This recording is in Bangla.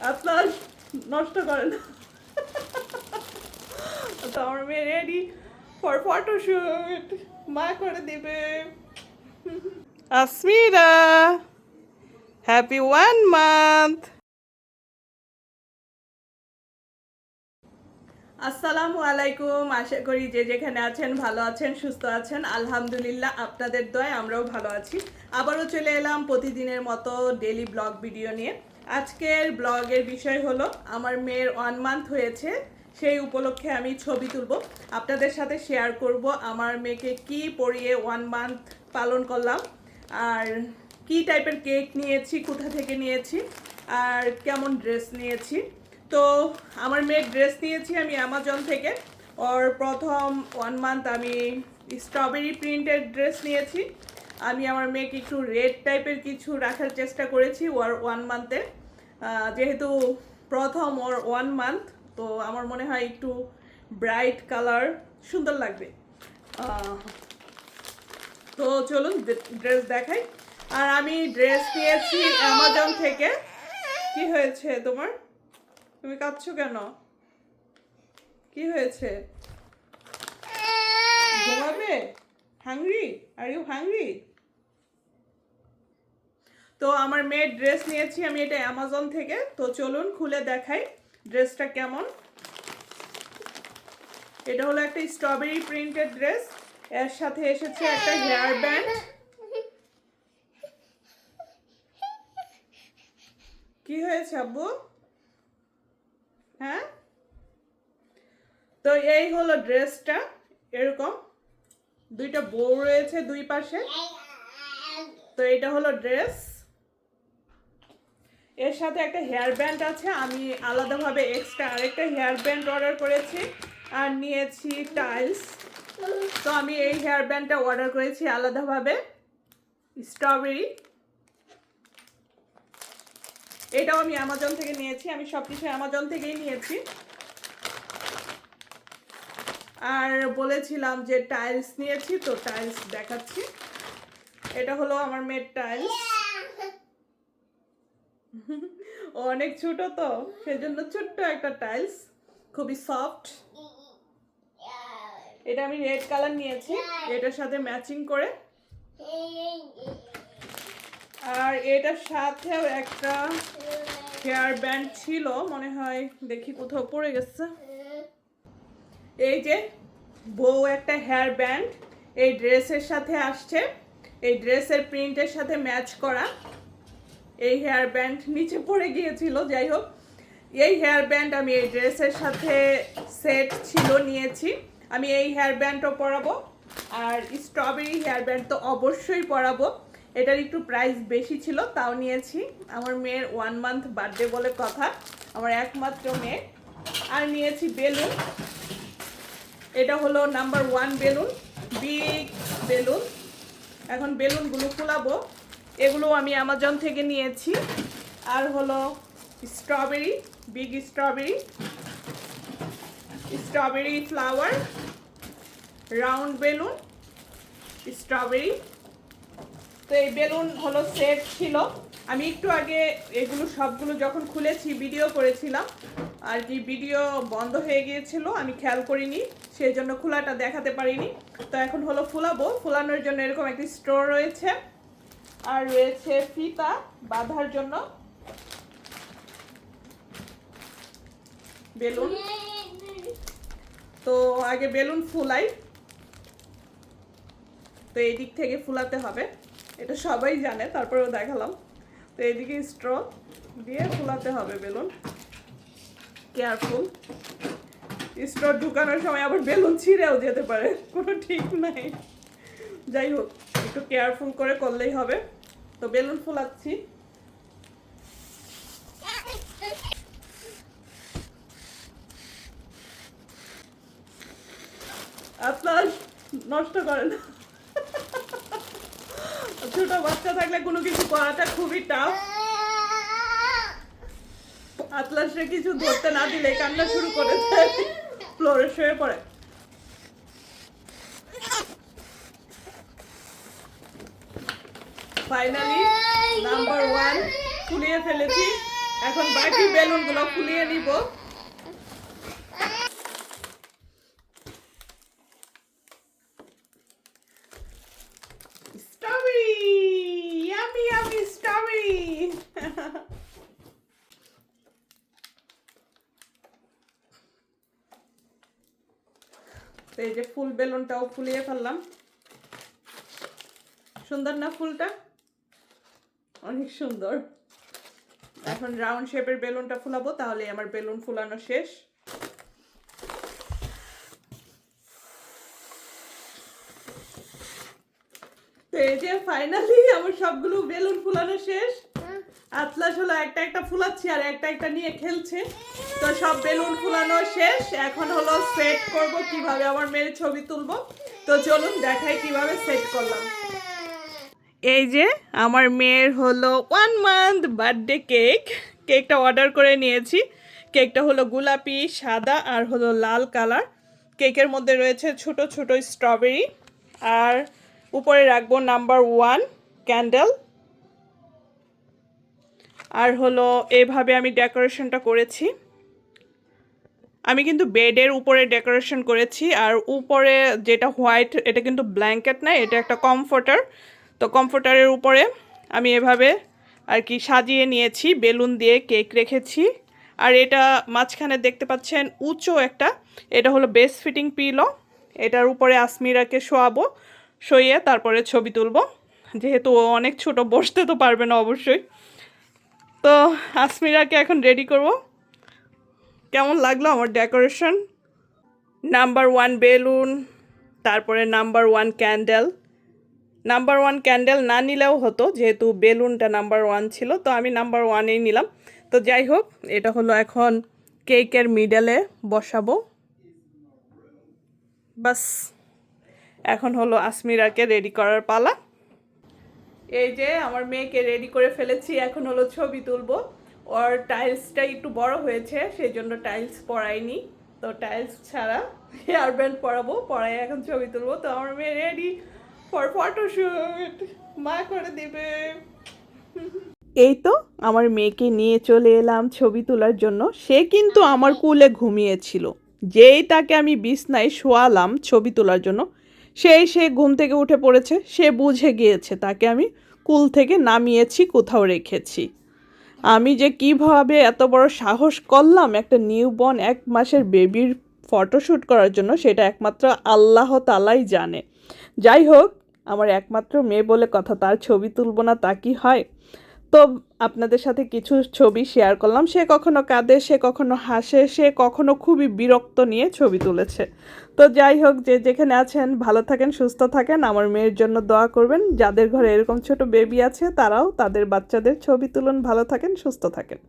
আপনার নষ্ট করেন। তো আমার মেয়ে রেডি ফর ফটোশুট, মা করে দেবে। আসমিরা, হ্যাপি 1 মান্থ। আসসালামু আলাইকুম, আশা করি যে যেখানে আছেন ভালো আছেন, সুস্থ আছেন। আলহামদুলিল্লাহ, আপনাদের দয়ায় আমরাও ভালো আছি। আবারও চলে এলাম প্রতিদিনের মতো ডেইলি ব্লগ ভিডিও নিয়ে। আজকের ব্লগের বিষয় হলো আমার মেয়ের 1 মান্থ হয়েছে, সেই উপলক্ষে আমি ছবি তুলব, আপনাদের সাথে শেয়ার করব আমার মেয়েকে কি পরিয়ে 1 মান্থ পালন করলাম, আর কি টাইপের কেক নিয়েছি, কোথা থেকে নিয়েছি, আর কেমন ড্রেস নিয়েছি। তো আমার মেয়ের ড্রেস নিয়েছি আমি অ্যামাজন থেকে। ওর প্রথম 1 মান্থ আমি স্ট্রবেরি প্রিন্টের ড্রেস নিয়েছি। আমি আমার মেয়েকে একটু রেড টাইপের কিছু রাখার চেষ্টা করেছি ওর 1 মান্থে, যেহেতু প্রথম ওর 1 মান্থ, তো আমার মনে হয় একটু ব্রাইট কালার সুন্দর লাগবে। তো চলুন ড্রেস দেখাই। আর আমি ড্রেস নিয়েছি অ্যামাজন থেকে। কি হয়েছে তোমার? তুমি কাঁদছো কেন? কি হয়েছে? ঘুমাবে? হাংরি? Are you hungry? তো আমার মেয়ের ড্রেস নিয়েছি আমি, এটা অ্যামাজন থেকে। তো চলুন খুলে দেখাই ড্রেসটা কেমন। এটা হলো একটা স্ট্রবেরি প্রিন্টেড ড্রেস, এর সাথে এসেছে একটা হেয়ার ব্যান্ড। কি হয়েছে আব্বু? হ্যাঁ, তো এই হলো ড্রেসটা, এরকম দুইটা বউ রয়েছে দুই পাশে। তো এটা হলো ড্রেস, এর সাথে একটা হেয়ার ব্যান্ড আছে। আমি আলাদাভাবে এক্সট্রা আরেকটা হেয়ার ব্যান্ড অর্ডার করেছি, আর নিয়েছি টাইলস। তো আমি এই হেয়ার ব্যান্ডটা অর্ডার করেছি আলাদাভাবে, স্ট্রবেরি। এটাও আমি অ্যামাজন থেকে নিয়েছি, আমি সব কিছু অ্যামাজন থেকেই নিয়েছি। আর বলেছিলাম যে টাইলস নিয়েছি, তো টাইলস দেখাচ্ছি। এটা হলো আমার মেয়ের টাইলস। ও অনেক ছোট, তো সেজন্য ছোট্ট একটা টাইলস, খুবই সফট। এটা আমি রেড কালার নিয়েছি, এটার সাথে ম্যাচিং করে। আর এটার সাথেও একটা হেয়ার ব্যান্ড ছিল মনে হয়, দেখি কোথাও পড়ে গেছে। এই যে বউ একটা হেয়ার ব্যান্ড এই ড্রেসের সাথে আসছে, এই ড্রেসের প্রিন্টের সাথে ম্যাচ করা। এই হেয়ার ব্যান্ড নিচে পড়ে গিয়েছিল, যাই হোক এই হেয়ার ব্যান্ড আমি এই ড্রেসের সাথে সেট ছিল, নিয়েছি। আমি এই হেয়ার ব্যান্ডও পরাবো, আর স্ট্রবেরি হেয়ার ব্যান্ড তো অবশ্যই পরাবো। এটার একটু প্রাইস বেশি ছিল, তাও নিয়েছি। আমার মেয়ের 1 মান্থ বার্থডে বলে কথা, আমার একমাত্র মেয়ে। আর নিয়েছি বেলুন, এটা হলো নাম্বার 1 বেলুন, বিগ বেলুন। এখন বেলুনগুলো ফুলাবো, এগুলো আমি অ্যামাজন থেকে নিয়েছি। আর হলো strawberry, big strawberry, strawberry flower, round balloon, strawberry. তো এই বেলুন হলো সেট ছিল। আমি একটু আগে এগুলো সবগুলো যখন খুলেছি ভিডিও করেছিলাম, আর কি ভিডিও বন্ধ হয়ে গিয়েছিল, আমি খেয়াল করিনি, সেই জন্য খোলাটা দেখাতে পারিনি। তো এখন হলো ফুলাবো, ফুলানোর জন্য এরকম একটি স্ট্র রয়েছে, আর রয়েছে ফিতা বাঁধার জন্য। বেলুন, তো আগে বেলুন ফুলাই, তো এই দিক থেকে ফুলাতে হবে, এটা সবাই জানে, তারপরেও দেখালাম। তো এইদিকে স্ট্র দিয়ে ফুলাতে হবে বেলুন, কেয়ারফুল। স্ট্র ঢুকানোর সময় আবার বেলুন ছিঁড়েও যেতে পারে, কোনো ঠিক নাই। যাই হোক, একটু কেয়ারফুল করে করলেই হবে। তো বেলুন ফুলাচ্ছি। আপনার নষ্ট করেন, ছোট বাচ্চা থাকলে কোনো কিছু করাটা খুবই টাফ। আতলাসে কিছু ধরতে না দিলে কান্না শুরু করে দেয়, ফ্লোরে শুয়ে পড়ে। ফাইনালি নাম্বার 1 ফুলিয়ে ফেলেছি, এখন বাকি বেলুনগুলো ফুলিয়ে নিব। Strawberry, yummy yummy strawberry. এই যে ফুল বেলুনটাও ফুলিয়ে ফেললাম। সুন্দর না ফুলটা? অনেক সুন্দর। এখন রাউন্ড শেপের বেলুনটা ফুলাবো, তাহলে আমার বেলুন ফুলানো শেষ। তো এই যে ফাইনালি আমার সবগুলো বেলুন ফুলানো শেষ। আতলাস হলো একটা একটা ফুলাচ্ছি আর একটা একটা নিয়ে খেলছে। তো সব বেলুন ফুলানো শেষ। এখন হলো সেট করব, কিভাবে আমার মেয়ের ছবি তুলবো। তো চলুন দেখাই কিভাবে সেট করলাম। এই যে আমার মেয়ের হলো 1 মান্থ বার্থডে কেক। কেকটা অর্ডার করে নিয়েছি। কেকটা হলো গোলাপি, সাদা আর হলো লাল কালার। কেকের মধ্যে রয়েছে ছোট ছোট স্ট্রবেরি, আর উপরে রাখবো নাম্বার 1 ক্যান্ডেল। আর হলো এইভাবে আমি ডেকোরেশনটা করেছি। আমি কিন্তু বেডের উপরে ডেকোরেশন করেছি, আর উপরে যেটা হোয়াইট, এটা কিন্তু ব্ল্যাঙ্কেট না, এটা একটা কমফোর্টার। তো কমফোর্টারের উপরে আমি এভাবে আর কি সাজিয়ে নিয়েছি, বেলুন দিয়ে কেক রেখেছি। আর এটা মাঝখানে দেখতে পাচ্ছেন উঁচু একটা, এটা হলো বেস ফিটিং পিলো। এটার উপরে আসমিরাকে শোয়াবো, শুইয়ে তারপরে ছবি তুলবো, যেহেতু ও অনেক ছোট, বসতে তো পারবে না অবশ্যই। তো আসমিরাকে এখন রেডি করব। কেমন লাগলো আমার ডেকোরেশন? নাম্বার 1 বেলুন, তারপরে নাম্বার 1 ক্যান্ডেল। নাম্বার 1 ক্যান্ডেল না নিলেও হতো, যেহেতু বেলুনটা নাম্বার 1 ছিল, তো আমি নাম্বার 1এই নিলাম। তো যাই হোক, এটা হলো এখন কেকের মিডলে বসাবো। বাস, এখন হলো আসমিরাকে রেডি করার পালা। এই যে আমার মেয়েকে রেডি করে ফেলেছি, এখন হলো ছবি তুলবো। ওর টাইলসটা একটু বড় হয়েছে, সেই জন্য টাইলস পরাইনি। তো টাইলস ছাড়া হেয়ার ব্যান্ড পরাবো, পরাই এখন ছবি তুলবো। তো আমার মেয়ে রেডি ফর ফটোশুট, মা করে দেবে। এই তো আমার মেয়েকে নিয়ে চলে এলাম ছবি তোলার জন্য। সে কিন্তু আমার কোলে ঘুমিয়েছিল। যেই তাকে আমি বিছনায় শোয়ালাম ছবি তোলার জন্য, সে ঘুম থেকে উঠে পড়েছে। সে বুঝে গিয়েছে তাকে আমি কুল থেকে নামিয়েছি, কোথাও রেখেছি। আমি যে কিভাবে এত বড় সাহস করলাম একটা নিউবর্ন 1 মাসের বেবির ফটোশ্যুট করার জন্য, সেটা একমাত্র আল্লাহ তাআলাই জানে। যাই হোক, আমার একমাত্র মেয়ে বলে কথা, তার ছবি তুলব না তা কি হয়? তো আপনাদের সাথে কিছু ছবি শেয়ার করলাম। সে কখনো কাঁদে, সে কখনো হাসে, সে কখনো খুবই বিরক্ত নিয়ে ছবি তুলেছে। তো যাই হোক, যে যেখানে আছেন ভালো থাকেন, সুস্থ থাকেন। আমার মেয়ের জন্য দোয়া করবেন। যাদের ঘরে এরকম ছোট বেবি আছে, তারাও তাদের বাচ্চাদের ছবি তুলুন। ভালো থাকেন, সুস্থ থাকেন।